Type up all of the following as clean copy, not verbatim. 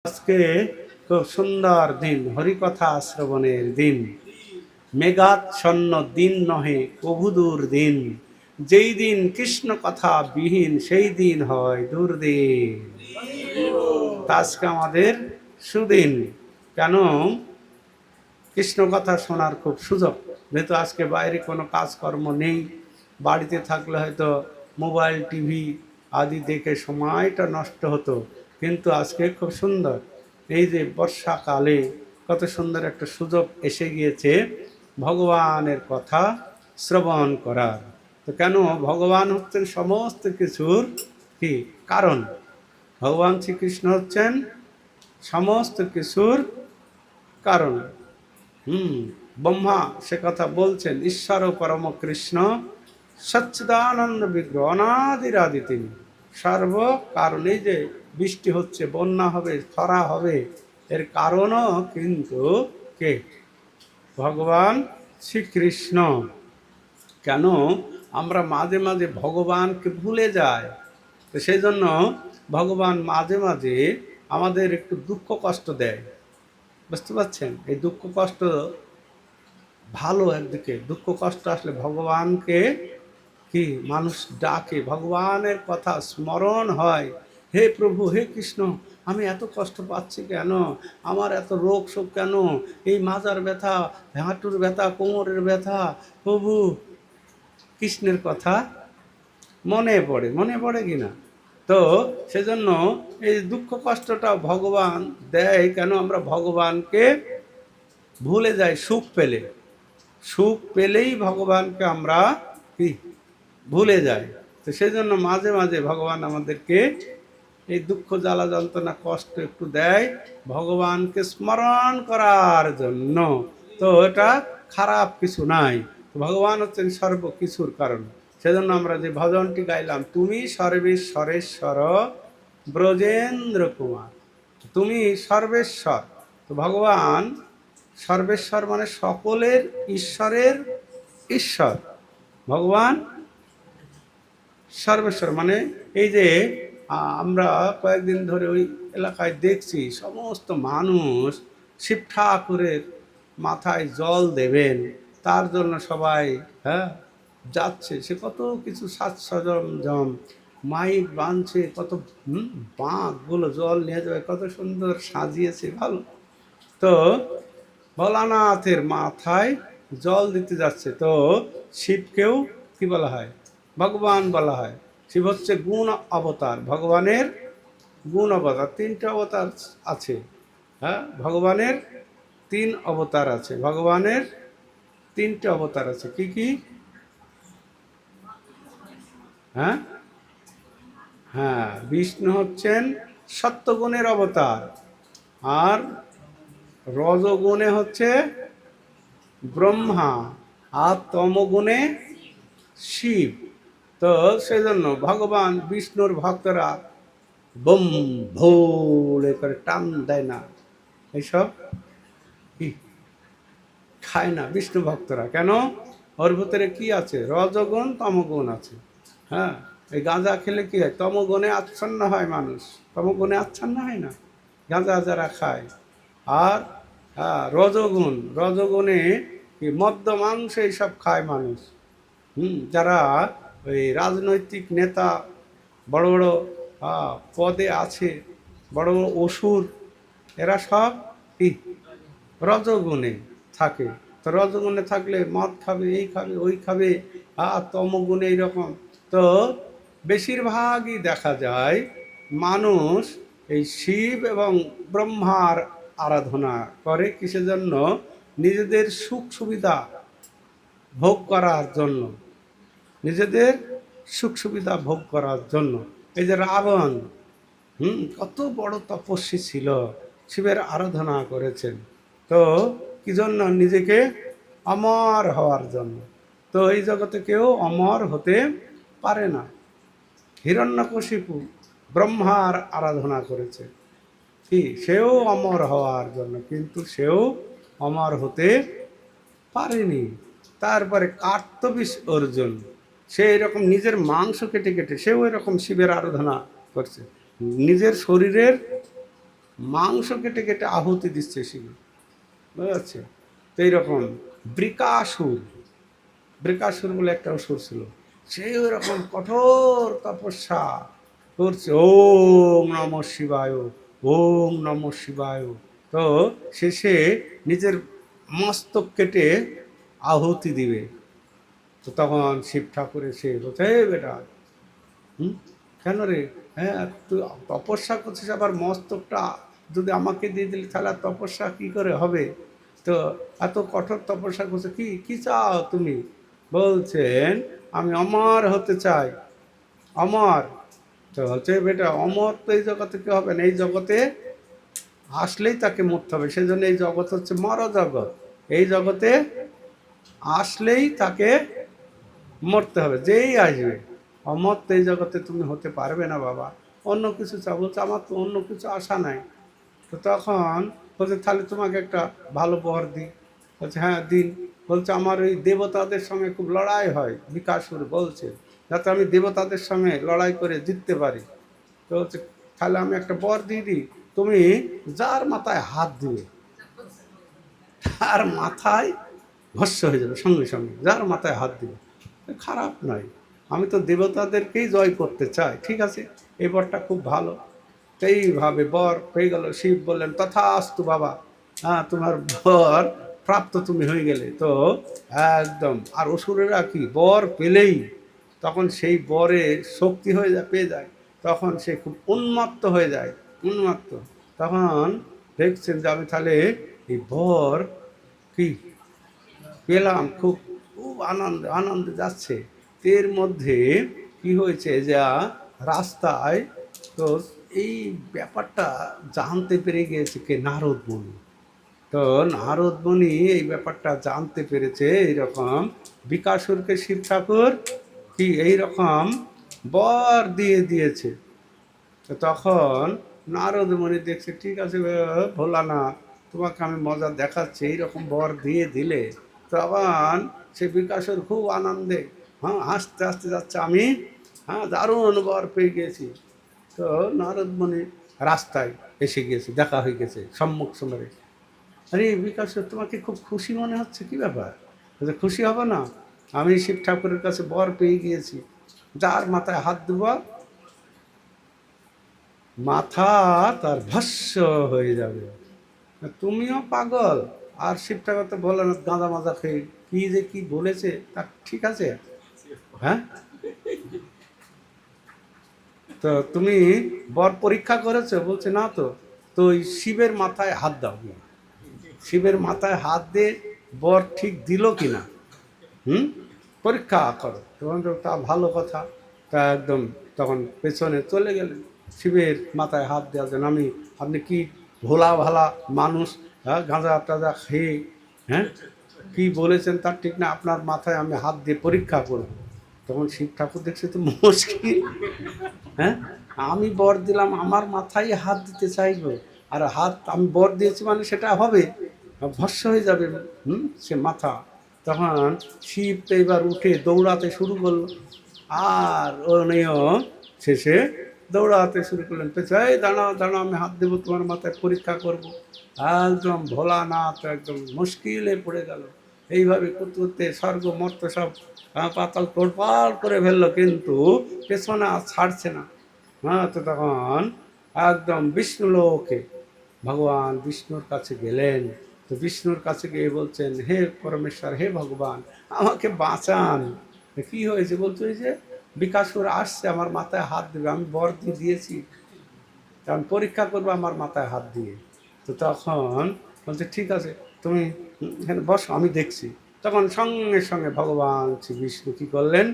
আজকে খুব সুন্দর দিন, হরিকথা শ্রবণের দিন। মেঘাচ্ছন্ন দিন নহে কভুদূর দিন, যেই দিন কৃষ্ণ কথা বিহীন সেই দিন হয় দুর্দিন। আজকে আমাদের সুদিন। কেন? কৃষ্ণ কথা শোনার খুব সুযোগ। যেহেতু আজকে বাইরে কোনো কাজকর্ম নেই, বাড়িতে থাকলে হয়তো মোবাইল টিভি আদি দেখে সময়টা নষ্ট হতো, কিন্তু আজকে খুব সুন্দর এই যে বর্ষাকালে কত সুন্দর একটা সুযোগ এসে গিয়েছে ভগবানের কথা শ্রবণ করার। তো কেন? ভগবান হচ্ছেন সমস্ত কিছুর কি কারণ। ভগবান শ্রীকৃষ্ণ হচ্ছেন সমস্ত কিছুর কারণ। ব্রহ্মা সে কথা বলছেন, ঈশ্বর পরম কৃষ্ণ সচ্চিদানন্দ বিগ্রহ অনাদিরাদি তিনি সর্ব কারণে। যে বৃষ্টি হচ্ছে, বন্যা হবে, খরা হবে, এর কারণও কিন্তু কে? ভগবান শ্রীকৃষ্ণ। কেন? আমরা মাঝে মাঝে ভগবানকে ভুলে যাই, তো সেই জন্য ভগবান মাঝে মাঝে আমাদের একটু দুঃখ কষ্ট দেয়। বুঝতে পারছেন? এই দুঃখ কষ্ট ভালো একদিকে। দুঃখ কষ্ট আসলে ভগবানকে কি মানুষ ডাকে, ভগবানের কথা স্মরণ হয়, হে প্রভু, হে কৃষ্ণ, আমি এত কষ্ট পাচ্ছি কেন? আমার এত রোগ শোক কেন? এই মাজার ব্যথা, হাঁটুর ব্যথা, কোমরের ব্যথা, প্রভু কৃষ্ণের কথা মনে পড়ে কিনা? তো সেজন্য এই দুঃখ কষ্টটা ভগবান দেয় কেন? আমরা ভগবানকে ভুলে যাই সুখ পেলেই ভগবানকে আমরা কি ভুলে যাই। তো সেই জন্য মাঝে মাঝে ভগবান আমাদেরকে এই দুঃখ জ্বালা যন্ত্রণা কষ্ট একটু দেয় ভগবানকে স্মরণ করার জন্য। তো এটা খারাপ কিছু নাই। ভগবান হচ্ছেন সর্বকিছুর কারণ। সেজন্য আমরা যে ভজনটি গাইলাম, তুমি সর্বেশ্বরেশ্বর ব্রজেন্দ্র কুমার, তুমি সর্বেশ্বর। তো ভগবান সর্বেশ্বর মানে সকলের ঈশ্বরের ঈশ্বর। ভগবান সর্বেশ্বর মানে এই যে আমরা কয়েকদিন ধরে ওই এলাকায় দেখছি সমস্ত মানুষ শিব ঠাকুরের মাথায় জল দেবেন, তার জন্য সবাই যাচ্ছে। সে কত কিছু সাজসরঞ্জাম মাইক বাঁধছে, কত বাঁকগুলো জল নিয়ে যাবে, কত সুন্দর সাজিয়েছে, ভালো। তো ভোলানাথের মাথায় জল দিতে যাচ্ছে। তো শিবকেও কি বলা হয়? ভগবান বলা হয়। শিব হচ্ছে গুণ অবতার, ভগবানের গুণ অবতার। তিনটে অবতার আছে। ভগবানের তিন অবতার আছে, ভগবানের তিনটে অবতার আছে। কি কি? বিষ্ণু হচ্ছেন সত্যগুণের অবতার, আর রজগুণে হচ্ছে ব্রহ্মা, আর তমগুণে শিব। তো সেজন্য ভগবান বিষ্ণুর ভক্তরা বম ভোলে করে টান দেয় না, এইসব কি খায় না বিষ্ণু ভক্তরা। কেন? ওর ভিতরে কি আছে? রজগুণ তমগুণ আছে। এই গাঁজা খেলে কি হয়? তমগুণে আচ্ছন্ন হয় মানুষ, তমগুণে আচ্ছন্ন হয় না গাঁজা যারা খায়। আর রজগুণে কি মদ্য মাংস এইসব খায় মানুষ। যারা ওই রাজনৈতিক নেতা, বড় বড় পদে আছে, বড় বড় অসুর, এরা সব কি রজগুণে থাকে। তো রজগুণে থাকলে মদ খাবে, এই খাবে, ওই খাবে, তমগুণে এইরকম। তো বেশিরভাগই দেখা যায় মানুষ এই শিব এবং ব্রহ্মার আরাধনা করে কিসের জন্য? নিজেদের সুখ সুবিধা ভোগ করার জন্য, নিজেদের সুখ সুবিধা ভোগ করার জন্য। এই যে রাবণ কত বড় তপস্বী ছিল, শিবের আরাধনা করেছেন। তো কি জন্য? নিজেকে অমর হওয়ার জন্য। তো এই জগতে কেউ অমর হতে পারে না। হিরণ্যকশিপু ব্রহ্মার আরাধনা করেছে কি? সেও অমর হওয়ার জন্য, কিন্তু সেও অমর হতে পারেনি। তারপরে কার্তবীস অর্জুন, সে এরকম নিজের মাংস কেটে কেটে সেও এরকম শিবের আরাধনা করছে। নিজের শরীরের মাংস কেটে কেটে আহুতি দিচ্ছে শিব, বুঝা যাচ্ছে? তো এইরকম বৃকাসুর, বৃকাসুর বলে একটা অসুর ছিল, সেই ওইরকম কঠোর তপস্যা করছে, ওম নম শিবায়, ওম নম শিবায়। তো শেষে নিজের মস্তক কেটে আহুতি দিবে। তো তখন শিব ঠাকুর এসে বলছে, হে বেটা, হুম, কেন রে? হ্যাঁ, তুই তপস্যা করছিস, আবার মস্তকটা যদি আমাকে দিয়ে দিলি তাহলে আর তপস্যা কী করে হবে? তো এত কঠোর তপস্যা করছে, কি কি চাও তুমি? বলছেন, আমি অমর হতে চাই, অমর। তো হচ্ছে বেটা, অমর তো এই জগতে কেউ হবে না, এই জগতে আসলেই তাকে মরতে হবে, সেই জন্য এই জগৎ হচ্ছে মর জগৎ। এই জগতে আসলেই তাকে মরতে হবে, যেই আসবে। অমর তো এই জগতে তুমি হতে পারবে না বাবা, অন্য কিছু চাও। বলছে, আমার তো অন্য কিছু আশা নাই। তো তখন বলছে, তাহলে তোমাকে একটা ভালো বর দিই। বলছে, হ্যাঁ দিন। বলছে, আমার ওই দেবতাদের সঙ্গে খুব লড়াই হয়, বিকাশুর বলছে, যাতে আমি দেবতাদের সঙ্গে লড়াই করে জিততে পারি। তো হচ্ছে, তাহলে আমি একটা বর দিয়ে দিই, তুমি যার মাথায় হাত দিবে তার মাথায় ভস্য হয়ে যাবে সঙ্গে সঙ্গে, যার মাথায় হাত দিবে। খারাপ নয়, আমি তো দেবতাদেরকেই জয় করতে চাই, ঠিক আছে, এই বরটা খুব ভালো। তো এইভাবে বর হয়ে গেল। শিব বললেন, তথাস্তু বাবা, হ্যাঁ তোমার বর প্রাপ্ত তুমি হয়ে গেলে। তো একদম, আর অসুরেরা কি বর পেলেই তখন সেই বরে শক্তি হয়ে যায়, পেয়ে যায়, তখন সে খুব উন্মত্ত হয়ে যায়, উন্মত্ত। তখন দেখছেন যে আমি তাহলে এই বর কি পেলাম, খুব খুব আনন্দে আনন্দে যাচ্ছে। এর মধ্যে কি হয়েছে, যা রাস্তায়, তো এই ব্যাপারটা জানতে পেরে গিয়েছে কে, নারদ মুনি। তো নারদ মুনি এই ব্যাপারটা জানতে পেরেছে, এইরকম বিকাশুরকে শিব ঠাকুর কি এইরকম বর দিয়ে দিয়েছে। তো তখন নারদ মুনি দেখছে, ঠিক আছে ভোলানাথ, তোমাকে আমি মজা দেখাচ্ছি, এইরকম বর দিয়ে দিলে। তখন সে বিকাশের খুব আনন্দে, হ্যাঁ হাসতে হাসতে যাচ্ছে, আমি হ্যাঁ দারুণ বর পেয়ে গিয়েছি। তো নারদ মুনি রাস্তায় এসে গিয়েছে, দেখা হয়ে গেছে সম্মুখ সমরে। আরে বিকাশ, তোমাকে খুব খুশি মনে হচ্ছে, কি ব্যাপার? বলছে, খুশি হবে না, আমি শিব ঠাকুরের কাছে বর পেয়ে গিয়েছি, যার মাথায় হাত দেব মাথা তার ভস্য হয়ে যাবে। তুমিও পাগল, আর শিব ঠাকুর তো বলে না, গাঁদা মাজা খেয়ে কি যে কি বলেছে তা ঠিক আছে? হ্যাঁ, তো তুমি বর পরীক্ষা করেছো? বলছে, না তো। তো ওই শিবের মাথায় হাত দাও, শিবের মাথায় হাত দিয়ে বর ঠিক দিল কিনা, হুম, পরীক্ষা করো। তখন তো তা ভালো কথা। তা একদম তখন পেছনে চলে গেলেন, শিবের মাথায় হাত দেওয়ার জন্য। আপনি কি ভোলা ভালা মানুষ, হ্যাঁ গাঁজা টাজা খেয়ে, হ্যাঁ কি বলেছেন তার ঠিক না, আপনার মাথায় আমি হাত দিয়ে পরীক্ষা করব। তখন শিব ঠাকুর দেখছে তো মুশকিল, হ্যাঁ আমি বর দিলাম, আমার মাথায় হাত দিতে চাইবো, আর হাত আমি বর দিয়েছি মানে সেটা হবে, ভস্য হয়ে যাবে, সে মাথা। তখন শিব তো এবার উঠে দৌড়াতে শুরু করলো, আর উনিও শেষে দৌড়াতে শুরু করলেন পেছনে, এই দাঁড়াও দাঁড়াও, আমি হাত দেবো তোমার মাথায়, পরীক্ষা করব। একদম ভোলানাথ একদম মুশকিলে পড়ে গেল। এইভাবে করতে করতে স্বর্গ মর্ত সব পাতাল তোড়পাড় করে ফেললো, কিন্তু পেছনে আর ছাড়ছে না। হ্যাঁ, তো তখন একদম বিষ্ণুলোকে ভগবান বিষ্ণুর কাছে গেলেন। তো বিষ্ণুর কাছে গিয়ে বলছেন, হে পরমেশ্বর, হে ভগবান, আমাকে বাঁচান। কি হয়েছে? বলছে, ওই যে বিকাশুর আসছে, আমার মাথায় হাত দেবে, আমি বর দিয়ে দিয়েছি, কারণ পরীক্ষা করবো আমার মাথায় হাত দিয়ে। তো তখন বলছে, ঠিক আছে, তুমি এখানে বসো, আমি দেখছি। তখন সঙ্গে সঙ্গে ভগবান শ্রী বিষ্ণু কী করলেন,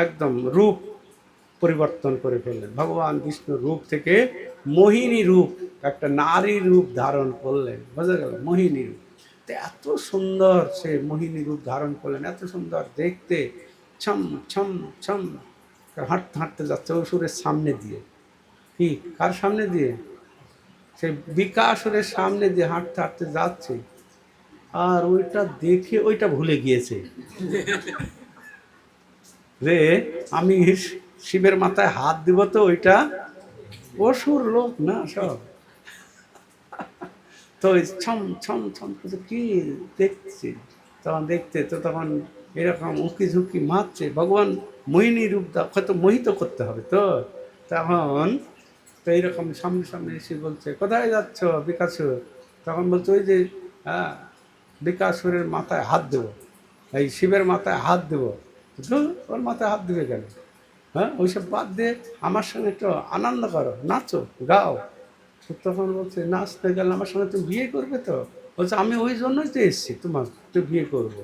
একদম রূপ পরিবর্তন করে ফেললেন। ভগবান বিষ্ণুর রূপ থেকে মোহিনী রূপ, একটা নারী রূপ ধারণ করলেন, বোঝা গেল, মোহিনী রূপ। তো এত সুন্দর সে মোহিনী রূপ ধারণ করলেন, এত সুন্দর দেখতে, ছম ছম ছম হাঁটতে হাঁটতে যাচ্ছে অসুরের সামনে দিয়ে। কি, কার সামনে দিয়ে? সে বিকাশুরের সামনে দিয়ে হাঁটতে হাঁটতে যাচ্ছে, আর ওইটা দেখে ওইটা ভুলে গিয়েছে যে আমি শিবের মাথায় হাত দিব, তো ওইটা অসুর লোক না সব, তো ওই ছম ছম ছম করছে, কি দেখছি, তখন দেখতে তো তখন এরকম উঁকি ঝুঁকি মারছে, ভগবান মোহিনী রূপ হয়তো মোহিত করতে হবে তো, তখন তো এইরকম সামনে সামনে এসে বলছে, কোথায় যাচ্ছ বিকাশুর? তখন বলছে, ওই যে হ্যাঁ, বিকাশুরের মাথায় হাত দেবো, এই শিবের মাথায় হাত দেবো। ধুর, ওর মাথায় হাত দেবে কেন? হ্যাঁ, ওইসব বাদ দিয়ে আমার সঙ্গে একটু আনন্দ করো, নাচো, গাও। তো তখন বলছে, নাচতে গেলে আমার সঙ্গে তুমি বিয়ে করবে তো? বলছে, আমি ওই জন্যই তো এসেছি, তোমার তো বিয়ে করবো।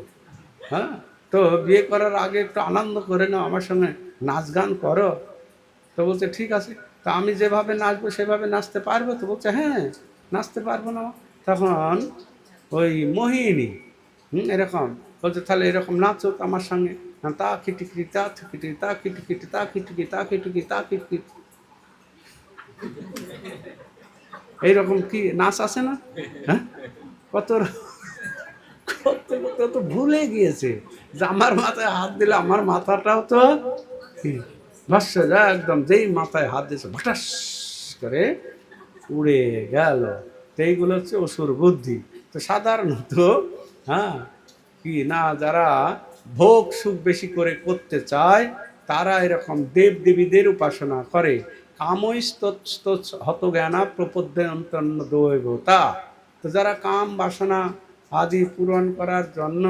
হ্যাঁ, তো বিয়ে করার আগে একটু আনন্দ করে নাও, আমার সঙ্গে নাচ গান করো। তো বলছে, ঠিক আছে, তা আমি যেভাবে নাচবো সেভাবে নাচতে পারবো তো? বলছে, হ্যাঁ, নাচতে পারবো না। তখন ওই মোহিনী এরকম বলছে, তাহলে এরকম নাচো তো আমার সঙ্গে, তা খিটিখিটি তা খিটিখিটি তা খিটিখিটি তা খিটিকি তা খিটিকি তা খিটিকি, এইরকম কি নাচ আছে না? হ্যাঁ, কত করতে করতে তো ভুলে গিয়েছে যে আমার মাথায় হাত দিলে আমার মাথাটাও তো কি ভস্য যায়, একদম যেই মাথায় হাত দিয়েছে ভটাস করে উড়ে গেল। তো এইগুলো হচ্ছে অসুর বুদ্ধি। তো সাধারণত হ্যাঁ, কি না, যারা ভোগ সুখ বেশি করে করতে চায় তারা এরকম দেব দেবীদের উপাসনা করে। কামস্তৎ হত জ্ঞানা প্রপদ্যন্তন্য দৈবতা। তো যারা কাম বাসনা আদি পূরণ করার জন্য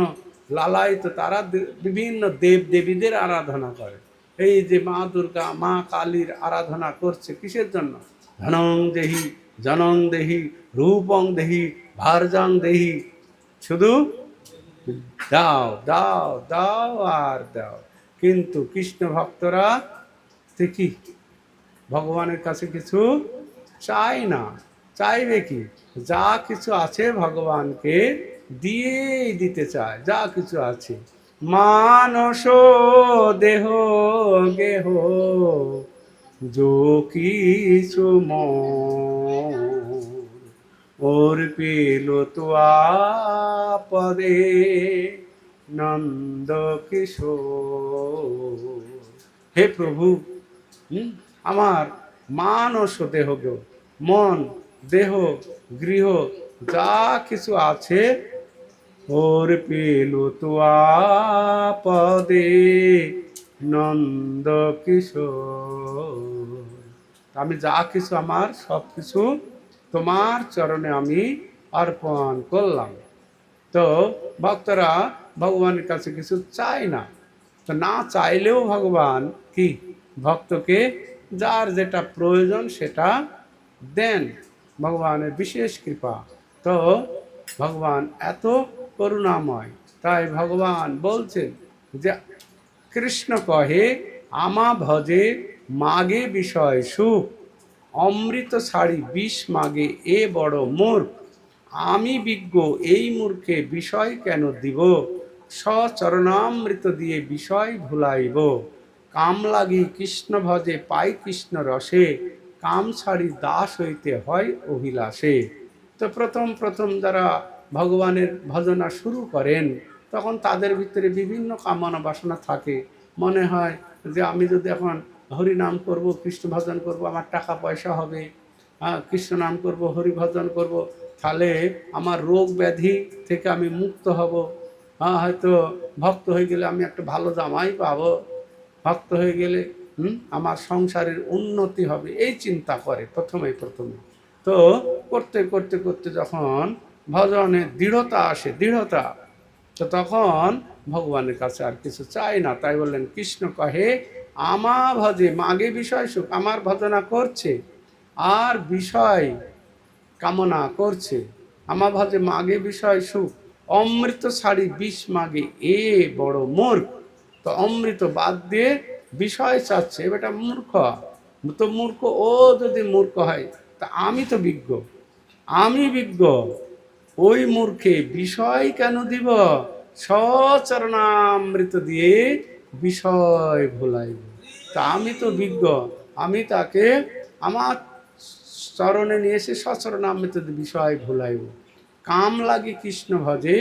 লালায়িত, তারা বিভিন্ন দেব দেবীদের আরাধনা করে। এই যে মা দুর্গা, মা কালীর আরাধনা করছে কিসের জন্য? ধনং দেহি, জনং দেহি, রূপং দেহি, ভার্যাং দেহি, শুধু দাও দাও দাও আর দাও। কিন্তু কৃষ্ণ ভক্তরা কি ভগবানের কাছে কিছু চাই না, চাইবে কি? যা কিছু আছে ভগবানকে দিয়েই দিতে চায়, যা কিছু আছে। মানস দেহ গেহ যো কিছু ওর পেল তো পদে নন্দ কিশোর। হে প্রভু, আমার মানস দেহ, মন, দেহ, গৃহ, যা কিছু আছে ওর পেল তো পদে নন্দ কিশোর। আমি যা কিছু আমার সব কিছু তোমার চরণে আমি অর্পণ করলাম। তো ভক্তরা ভগবানের কাছে কিছু চায় না, তো না চাইলেও ভগবান কি ভক্তকে যার যেটা প্রয়োজন সেটা দেন, ভগবানের বিশেষ কৃপা। তো ভগবান এত করুণাময়, তাই ভগবান বলছেন যে কৃষ্ণ কহে, আমা ভজে মাগে বিষয় সুখ, অমৃত ছাড়ি বিষ মাগে এ বড় মূর্খ। আমি বিজ্ঞ, এই মূর্খে বিষয় কেন দিব, সচরণামৃত দিয়ে বিষয় ভুলাইব। কাম লাগি কৃষ্ণ ভজে পাই কৃষ্ণ রসে, কাম ছাড়ি দাস হইতে হয় অভিলাষে। তো প্রথম প্রথম যারা ভগবানের ভজনা শুরু করেন তখন তাদের ভিতরে বিভিন্ন কামনা বাসনা থাকে। মনে হয় যে আমি যদি এখন হরি নাম করব, কৃষ্ণ ভজন করব, আমার টাকা পয়সা হবে, কৃষ্ণ নাম করব, হরি ভজন করব, তাহলে আমার রোগ ব্যাধি থেকে আমি মুক্ত হব, হয়তো ভক্ত হয়ে গেলে আমি একটা ভালো জামাই পাবো, ভক্ত হয়ে গেলে আমার সংসারের উন্নতি হবে, এই চিন্তা করে প্রথমে। তো করতে করতে করতে যখন ভজনের দৃঢ়তা আসে, দৃঢ়তা, তো তখন ভগবানের কাছে আর কিছু চাই না। তাই বললেন, কৃষ্ণ কহে আমা ভজে মাগে বিষয় সুখ, আমার ভজনা করছে আর বিষয় কামনা করছে, আমা ভজে মাগে বিষয় সুখ, অমৃত ছাড়ি বিষ মাগে এ বড় মূর্খ। তো অমৃত বাদ দিয়ে বিষয় চাচ্ছে, এটা মূর্খ। তো মূর্খ, ও যদি মূর্খ হয় তা আমি তো বিজ্ঞ, আমি বিজ্ঞ, ওই মূর্খে বিষয় কেন দিব, সচরণামৃত দিয়ে বিষয় ভোলাইব। তা আমি তো বিজ্ঞ, আমি তাকে আমার চরণে নিয়ে এসে সচরণামৃত দিয়ে বিষয় ভোলাইব। কাম লাগে কৃষ্ণ ভজে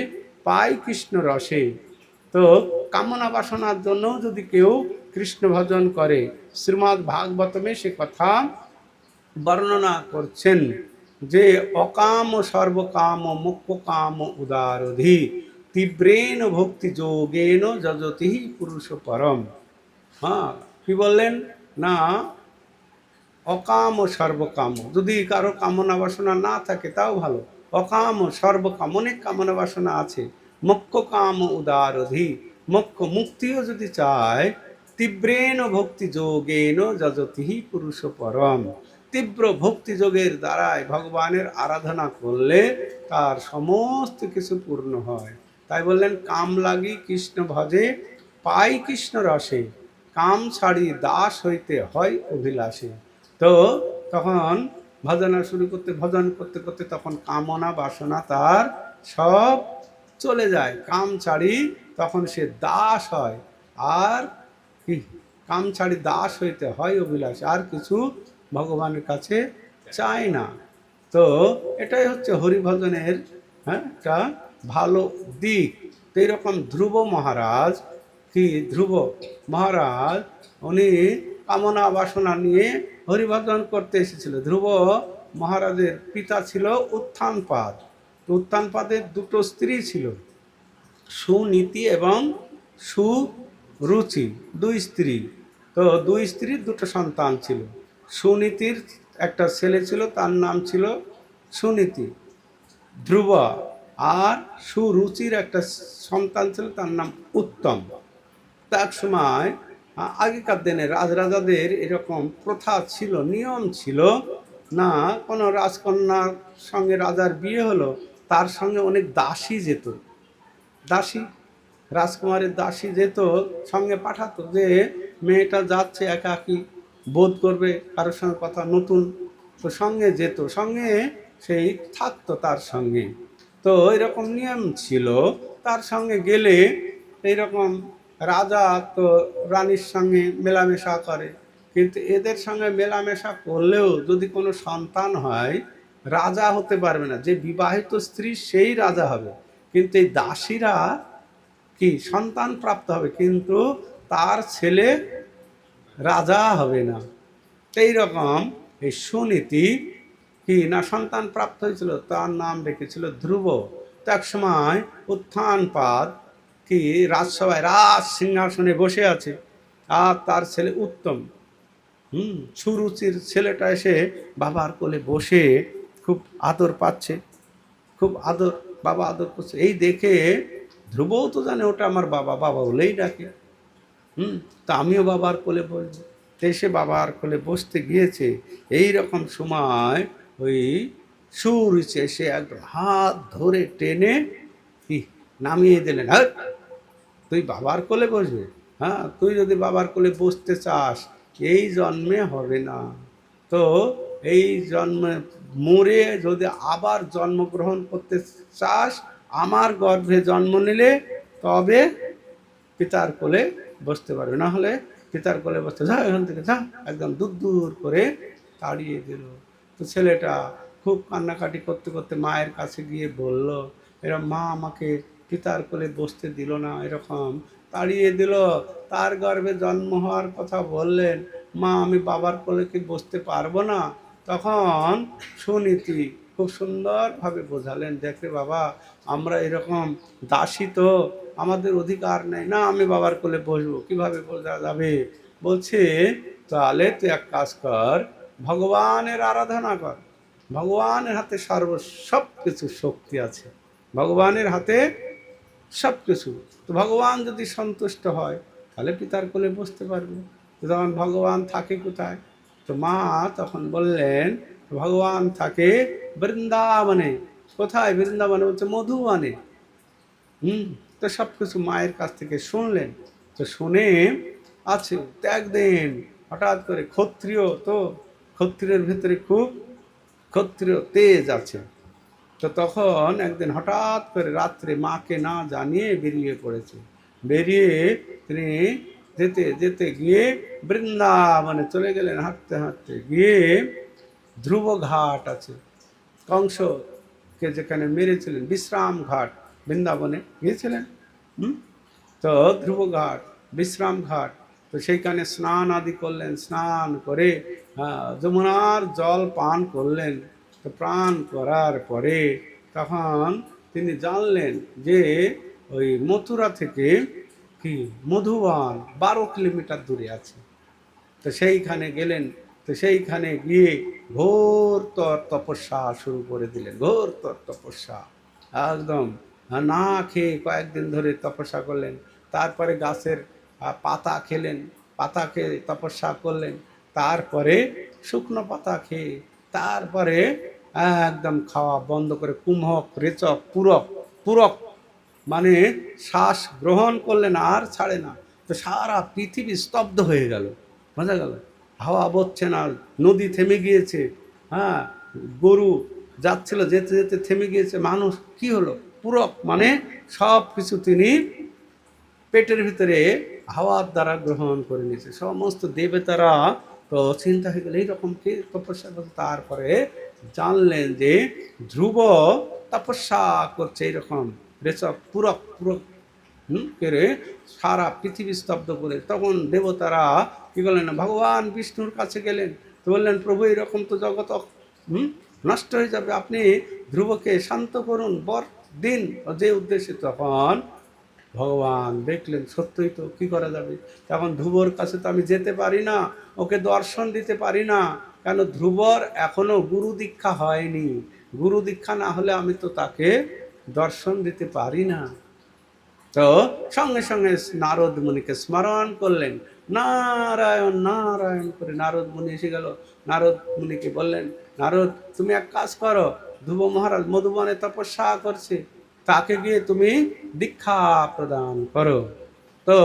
পাই কৃষ্ণ রসে। তো কামনা বাসনার জন্য যদি কেউ কৃষ্ণ ভজন করে, শ্রীমদ্ ভাগবতমে সে কথা বর্ণনা করছেন যে অকাম সর্বকাম মুখ্য কাম উদারধি তীব্রেণ ভক্তি যোগেন যজতি পুরুষ পরম। হ্যাঁ, কি বললেন না, অকাম সর্বকাম, যদি কারো কামনা বাসনা না থাকে তাও ভালো, অকাম সর্বকাম, অনেক কামনা বাসনা আছে, মোক্ষ কাম উদারধি, মোক্ষ মুক্তিও যদি চায়, তীব্রেণ ভক্তি যোগেন যজতি পুরুষ পরম, তীব্র ভক্তি যোগের দ্বারাই ভগবানের আরাধনা করলে তার সমস্ত কিছু পূর্ণ হয়। তাই বললেন কাম লাগি কৃষ্ণ ভজে পাই কৃষ্ণ রসে, কাম ছাড়ি দাস হইতে হয় অভিলাষে। তো তখন ভজনা শুরু করতে, ভজন করতে করতে তখন কামনা বাসনা তার সব চলে যায়, কাম ছাড়ি তখন সে দাস হয়। আর কি, কাম ছাড়ি দাস হইতে হয় অভিলাষ, আর কিছু ভগবানের কাছে চায় না। তো এটাই হচ্ছে হরিভজনের একটা ভালো দিক। তো এইরকম ধ্রুব মহারাজ, কি ধ্রুব মহারাজ উনি কামনা বাসনা নিয়ে হরিভজন করতে এসেছিল। ধ্রুব মহারাজের পিতা ছিল উত্থানপাদ। উত্থানপাদের দুটো স্ত্রী ছিল, সুনীতি এবং সুরুচি, দুই স্ত্রী। তো দুই স্ত্রীর দুটো সন্তান ছিল। সুনীতির একটা ছেলে ছিল, তার নাম ছিল সুনীতি ধ্রুব, আর সুরুচির একটা সন্তান ছিল, তার নাম উত্তম। এক সময় আগেকার দিনে রাজরাজাদের এরকম প্রথা ছিল, নিয়ম ছিল, না কোনো রাজকন্যার সঙ্গে রাজার বিয়ে হলো, তার সঙ্গে অনেক দাসী যেত, দাসী, রাজকুমারের দাসী যেত, সঙ্গে পাঠাতো যে মেয়েটা যাচ্ছে একাকী বোধ করবে, কারোর সঙ্গে কথা নতুন, তো সঙ্গে যেত, সঙ্গে সেই থাকতো তার সঙ্গে। তো এরকম নিয়ম ছিল, তার সঙ্গে গেলে এইরকম রাজা তো রানীর সঙ্গে মেলামেশা করে, কিন্তু এদের সঙ্গে মেলামেশা করলেও যদি কোনো সন্তান হয়, রাজা হতে পারবে না। যে বিবাহিত স্ত্রী সেই রাজা হবে, কিন্তু এই দাসীরা কি সন্তান প্রাপ্ত হবে, কিন্তু তার ছেলে রাজা হবে না। এইরকম এই সুনীতি কি না সন্তান প্রাপ্ত হয়েছিল, তার নাম রেখেছিল ধ্রুব। তো এক সময় উত্থানপাদ কি রাজসভায় রাজ সিংহাসনে বসে আছে, আর তার ছেলে উত্তম, সুরুচির ছেলেটা এসে বাবার কোলে বসে খুব আদর পাচ্ছে, খুব আদর, বাবা আদর করছে। এই দেখে ধ্রুবও তো জানে ওটা আমার বাবা, বাবা বলেই ডাকে, তা আমিও বাবার কোলে বসবো। এসে বাবার কোলে বসতে গিয়েছে, এই রকম সময় ওই সুরুচি এসে একদম হাত ধরে টেনে কি নামিয়ে দিলেন। হ্যাঁ, তুই বাবার কোলে বসবে? হ্যাঁ, তুই যদি বাবার কোলে বসতে চাস এই জন্মে হবে না, তো এই জন্মে মরে যদি আবার জন্মগ্রহণ করতে চাস, আমার গর্ভে জন্ম নিলে তবে পিতার কোলে বসতে পারবে, না হলে পিতার কোলে বসতে যা, এখান থেকে যা, একদম দূর দূর করে তাড়িয়ে দিল। তো ছেলেটা খুব কান্নাকাটি করতে করতে মায়ের কাছে গিয়ে বলল, এরকম মা আমাকে পিতার কোলে বসতে দিল না, এরকম তাড়িয়ে দিল। তার গর্ভে জন্ম হওয়ার কথা বললেন, মা আমি বাবার কোলে কি বসতে পারবো না? তখন সুনীতি খুব সুন্দরভাবে বোঝালেন, দেখে বাবা আমরা এরকম দাসী, তো আমাদের অধিকার নেই, না আমি বাবার কোলে বসবো, কিভাবে বোঝা যাবে? বলছে তাহলে তুই এক কাজ কর, ভগবানের আরাধনা কর, ভগবানের হাতে সব কিছু শক্তি আছে, ভগবানের হাতে সব কিছু। তো ভগবান যদি সন্তুষ্ট হয় তাহলে পিতার কোলে বসতে পারবে। তো তখন ভগবান থাকে কোথায়? তো মা তখন বললেন ভগবান থাকে বৃন্দাবনে। কোথায় বৃন্দাবনে? বলছে মধুবনে। তো সব কিছু মায়ের কাছ থেকে শুনলেন। তো শুনে আছে, তো একদিন হঠাৎ করে ক্ষত্রিয়, তো ক্ষত্রিয়ের ভিতরে খুব ক্ষত্রিয় তেজ আছে, তো তখন একদিন হঠাৎ করে রাত্রে মাকে না জানিয়ে বেরিয়ে পড়েছে। বেরিয়ে তিনি যেতে যেতে গিয়ে বৃন্দাবনে চলে গেলেন, হাঁটতে হাঁটতে গিয়ে ধ্রুব ঘাট আছে, কংসকে যেখানে মেরেছিলেন, বিশ্রাম ঘাট, বৃন্দাবনে গিয়েছিলেন। তো ধ্রুব ঘাট, বিশ্রাম ঘাট, তো সেইখানে স্নান আদি করলেন, স্নান করে যমুনার জল পান করলেন। তো প্রাণ করার পরে তখন তিনি জানলেন যে ওই মথুরা থেকে কি মধুবন 12 কিলোমিটার দূরে আছে। তো সেইখানে গেলেন। তো সেইখানে গিয়ে ঘোরতর তপস্যা শুরু করে দিলেন, ঘোরতর তপস্যা একদম। না খেয়ে কয়েকদিন ধরে তপস্যা করলেন। তারপরে গাছের পাতা খেলেন, পাতা খেয়ে তপস্যা করলেন। তারপরে শুকনো পাতা খেয়ে, তারপরে একদম খাওয়া বন্ধ করে কুম্ভক রেচক পূরক, পূরক মানে শ্বাস গ্রহণ করলেন আর ছাড়ে না। তো সারা পৃথিবী স্তব্ধ হয়ে গেল, বোঝা গেল। হাওয়া বচ্ছে না, নদী থেমে গিয়েছে, হ্যাঁ, গরু যাচ্ছিল, যেতে যেতে থেমে গিয়েছে। মানুষ কি হলো? পূরক মানে সব কিছু তিনি পেটের ভিতরে হাওয়ার দ্বারা গ্রহণ করে নিয়েছে। সমস্ত দেবতারা তো চিন্তা হয়ে গেল এইরকম কি তপস্যা করছে। তারপরে জানলেন যে ধ্রুব তপস্যা করছে এইরকম রেচক পূরক পূরক করে সারা পৃথিবী স্তব্ধ করে। তখন দেবতারা কি করলেন, ভগবান বিষ্ণুর কাছে গেলেন। তো বললেন, প্রভু এরকম তো জগৎ নষ্ট হয়ে যাবে, আপনি ধ্রুবকে শান্ত করুন, বর দিন। যে উদ্দেশ্যে তখন ভগবান দেখলেন সত্যই তো, কি করা যাবে। তখন ধ্রুবর কাছে তো আমি যেতে পারি না, ওকে দর্শন দিতে পারি না, কেন ধ্রুবর এখনো গুরু দীক্ষা হয়নি। গুরু দীক্ষা না হলে আমি তো তাকে দর্শন দিতে পারি না। তো সঙ্গে সঙ্গে নারদ মুনিকে স্মরণ করলেন, নারায়ণ নারায়ণ করে নারদ মুনি এসে গেল। নারদ মুনিকে বললেন, নারদ তুমি এক কাজ করো, ধ্রুব মহারাজ মধুবনে তপস্যা করছে, তাকে গিয়ে তুমি দীক্ষা প্রদান করো। তো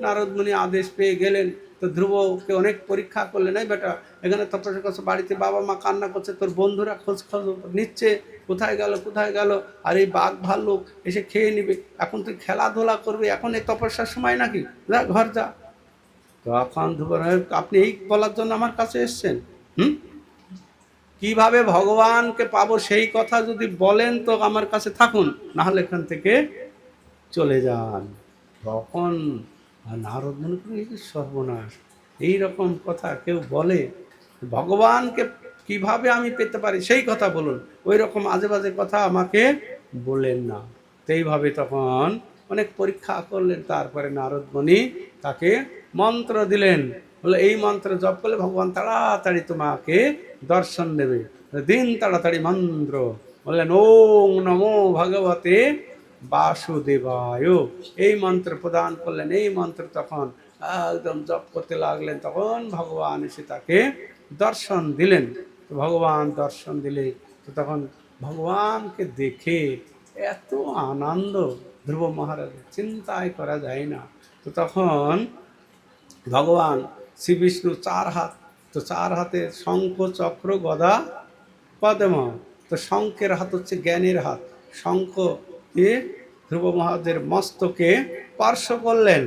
নারদ মুনি আদেশ পেয়ে গেলেন। তো ধ্রুবকে অনেক পরীক্ষা করলেন, এই বেটা এখানে তপস্যা করছে, বাড়িতে বাবা মা কান্না করছে, তোর বন্ধুরা খোঁজ খোঁজ নিচ্ছে, কোথায় গেল কোথায় গেল, আর এই বাঘ ভাল্লুক এসে খেয়ে নিবে, এখন তুই খেলাধুলা করবি, এখন এই তপস্যার সময় নাকি, যা ঘর যা। তখন ধ্রুব, আপনি এই বলার জন্য আমার কাছে এসছেন? কিভাবে ভগবানকে পাবো সেই কথা যদি বলেন তো আমার কাছে থাকুন, না হলে এখান থেকে চলে যান। তখন নারদ মনে করি এই সর্বনাশ, এইরকম কথা কেউ বলে, ভগবানকে কিভাবে আমি পেতে পারি সেই কথা বলুন, ওই রকম আজে বাজে কথা আমাকে বলেন না। তো এইভাবে তখন অনেক পরীক্ষা করলেন। তারপরে নারদ মুনি তাকে মন্ত্র দিলেন, বলে এই মন্ত্র জপ করলে ভগবান তাড়াতাড়ি তোমাকে দর্শন দেবে। দিন তাড়াতাড়ি মন্ত্র বললেন, ওম নমো ভগবতে বাসুদেবায়, এই মন্ত্র প্রদান করলেন। এই মন্ত্র তখন একদম জপ করতে লাগলেন। তখন ভগবান এসে তাকে দর্শন দিলেন। ভগবান দর্শন দিলে তো তখন ভগবানকে দেখে এত আনন্দ ধ্রুব মহারাজ, চিন্তাই করা যায় না। তো তখন ভগবান শ্রী বিষ্ণু 4 হাত, তো 4 হাতে শঙ্খ চক্র গদা পদ্ম। তো শঙ্খের হাত হচ্ছে জ্ঞানের হাত, শঙ্খ দিয়ে ধ্রুব মহারাজের মস্তকে স্পর্শ করলেন।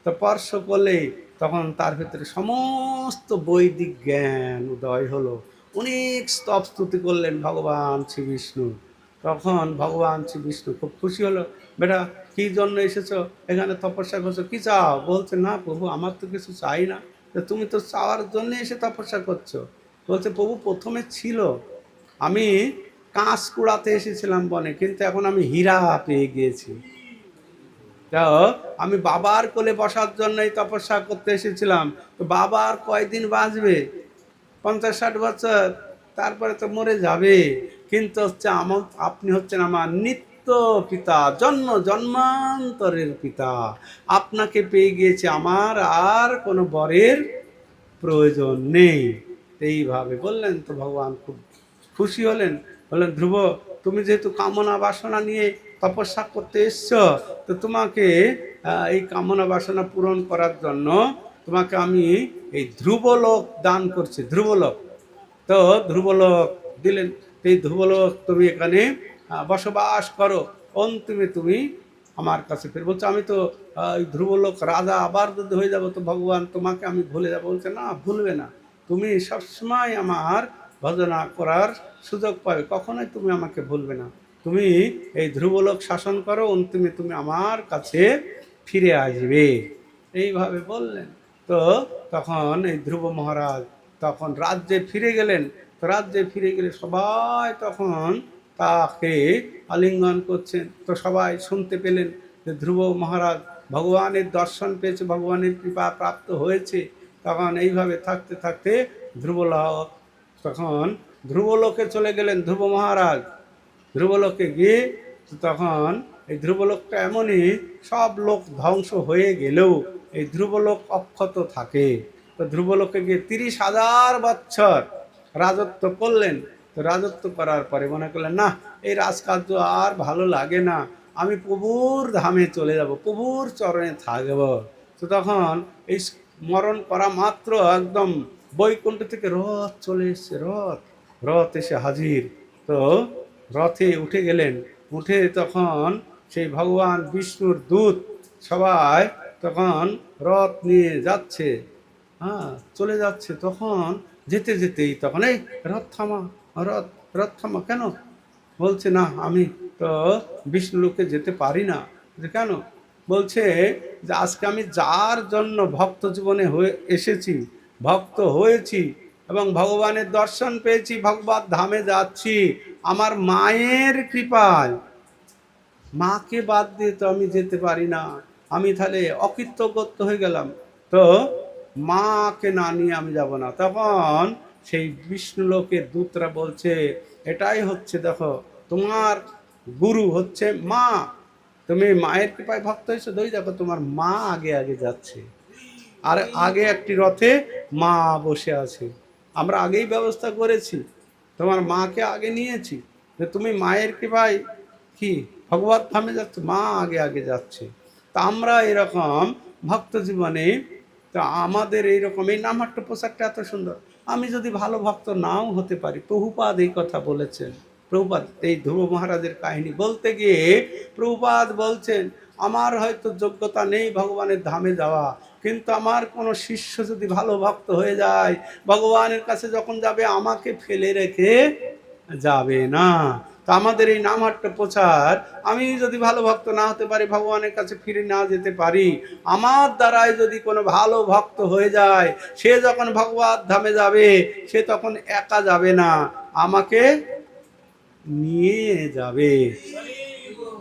তো স্পর্শ করলেই তখন তার ভিতরে সমস্ত বৈদিক জ্ঞান উদয় হলো। অনেক স্তব স্তুতি করলেন ভগবান শ্রী বিষ্ণু। তখন ভগবান শ্রী বিষ্ণু খুব খুশি হলো, বেটা কী জন্য এসেছো এখানে তপস্যা করছো, কী চাও? বলছে, না প্রভু আমার তো কিছু চাই না। তো তুমি তো চাওয়ার জন্য এসে তপস্যা করছো। বলছে, প্রভু প্রথমে ছিল, আমি কাঁচ কুড়াতে এসেছিলাম বনে, কিন্তু এখন আমি হীরা পেয়ে গিয়েছি। তো আমি বাবার কোলে বসার জন্যই তপস্যা করতে এসেছিলাম। তো বাবার কয়দিন বাঁচবে? 50-60 বছর, তারপরে তো মরে যাবে। কিন্তু হচ্ছে আমার, আপনি হচ্ছেন আমার নিত্য পিতা, জন্ম জন্মান্তরের পিতা, আপনাকে পেয়ে গিয়েছে, আমার আর কোনো বরের প্রয়োজন নেই। এইভাবে বললেন। তো ভগবান খুব খুশি হলেন, বললেন, ধ্রুব তুমি যেহেতু কামনা বাসনা নিয়ে তপস্যা করতে এসছো, তো তোমাকে এই কামনা বাসনা পূরণ করার জন্য তোমাকে আমি এই ধ্রুবলোক দান করছি, ধ্রুবলোক। তো ধ্রুবলোক দিলেন। এই ধ্রুবলোক তুমি এখানে বসবাস করো, অন্তিমে তুমি আমার কাছে ফিরে। বলছে, আমি তো এই ধ্রুবলোক রাজা আবার যদি হয়ে যাবো তো ভগবান তোমাকে আমি ভুলে যাবো। বলছে, না ভুলবে না, তুমি সবসময় আমার ভজনা করার সুযোগ পাবে, কখনোই তুমি আমাকে ভুলবে না। তুমি এই ধ্রুবলোক শাসন করো, অন্তিমে তুমি আমার কাছে ফিরে আসবে। এইভাবে বললেন। তো তখন এই ধ্রুব মহারাজ তখন রাজ্যে ফিরে গেলেন। তো রাজ্যে ফিরে গেলে সবাই তখন তাকে আলিঙ্গন করছেন। তো সবাই শুনতে পেলেন যে ধ্রুব মহারাজ ভগবানের দর্শন পেয়েছে, ভগবানের কৃপা প্রাপ্ত হয়েছে। তখন এইভাবে থাকতে থাকতে ধ্রুবলোক, তখন ধ্রুবলোকে চলে গেলেন ধ্রুব মহারাজ। ধ্রুবলোকে গিয়ে তখন এই ধ্রুবলোকটা এমনই, সব লোক ধ্বংস হয়ে গেলেও এই ধ্রুবলোক অক্ষত থাকে। তো ধ্রুবলোকে গিয়ে 30,000 বছর রাজত্ব করলেন। তো রাজত্ব করার পরে মনে করলেন, না এই রাজকার্য আর ভালো লাগে না, আমি প্রভুর ধামে চলে যাব, প্রভুর চরণে থাকব। তো তখন এই মরণ করা মাত্র একদম বৈকুণ্ঠ থেকে রথ চলে এসছে, রথ এসে হাজির। তো রথে উঠে গেলেন, উঠে তখন সেই ভগবান বিষ্ণুর দূত সবাই তখন রথ নিয়ে যাচ্ছে, হ্যাঁ চলে যাচ্ছে। তখন যেতে যেতেই তখন এই রথ থামা, রথ রথ থামা কেন? বলছে না আমি তো বিষ্ণুলোকে যেতে পারি না। কেন? বলছে যে আজকে আমি যার জন্য ভক্ত জীবনে হয়ে এসেছি, ভক্ত হয়েছি এবং ভগবানের দর্শন পেয়েছি, ভগবত ধামে যাচ্ছি আমার মায়ের কৃপায়, মাকে বাদ দিয়ে তো আমি যেতে পারি না, আমি তাহলে অকৃতজ্ঞ হয়ে গেলাম। তো মাকে না নিয়ে আমি যাব না। তখন সেই বিষ্ণুলোকের দূতরা বলছে, এটাই হচ্ছে দেখো তোমার গুরু হচ্ছে মা, তুমি মায়ের কৃপায় ভক্ত হয়েছো, দই দেখো তোমার মা আগে আগে যাচ্ছে, আর আগে একটি রথে মা বসে আছে, আমরা আগেই ব্যবস্থা করেছি, তোমার মাকে আগে নিয়েছি, যে তুমি মায়ের কৃপায় কি ভগবত ধামে যাচ্ছে, মা আগে আগে যাচ্ছে। তা আমরা এরকম ভক্ত জীবনে, তো আমাদের এইরকম এই নামহাট্ট পোশাকটা এত সুন্দর, আমি যদি ভালো ভক্ত নাও হতে পারি, প্রভুপাদ এই কথা বলেছেন। প্রভুপাদ এই ধ্রুব মহারাজের কাহিনী বলতে গিয়ে প্রভুপাদ বলছেন, আমার হয়তো যোগ্যতা নেই ভগবানের ধামে যাওয়া, কিন্তু আমার কোনো শিষ্য যদি ভালো ভক্ত হয়ে যায়, ভগবানের কাছে যখন যাবে আমাকে ফেলে রেখে যাবে না। তো আমাদের এই নামহাট্ট প্রচার, আমি যদি ভালো ভক্ত না হতে পারি, ভগবানের কাছে ফিরে না যেতে পারি, আমার দ্বারাই যদি কোনো ভালো ভক্ত হয়ে যায়, সে যখন ভগবত ধামে যাবে সে তখন একা যাবে না, আমাকে নিয়ে যাবে।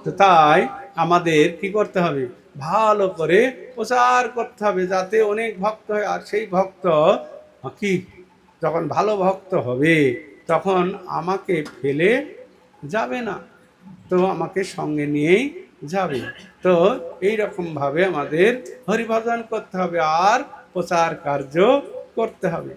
তো তাই আমাদের কি করতে হবে, ভালো করে প্রচার করতে হবে যাতে অনেক ভক্ত হয়। আর সেই ভক্ত কি যখন ভালো ভক্ত হবে তখন আমাকে ফেলে যাবে না, তো আমাকে সঙ্গে নিয়েই যাবে। তো এই রকমভাবে আমাদের হরিভজন করতে হবে আর প্রচার কার্য করতে হবে।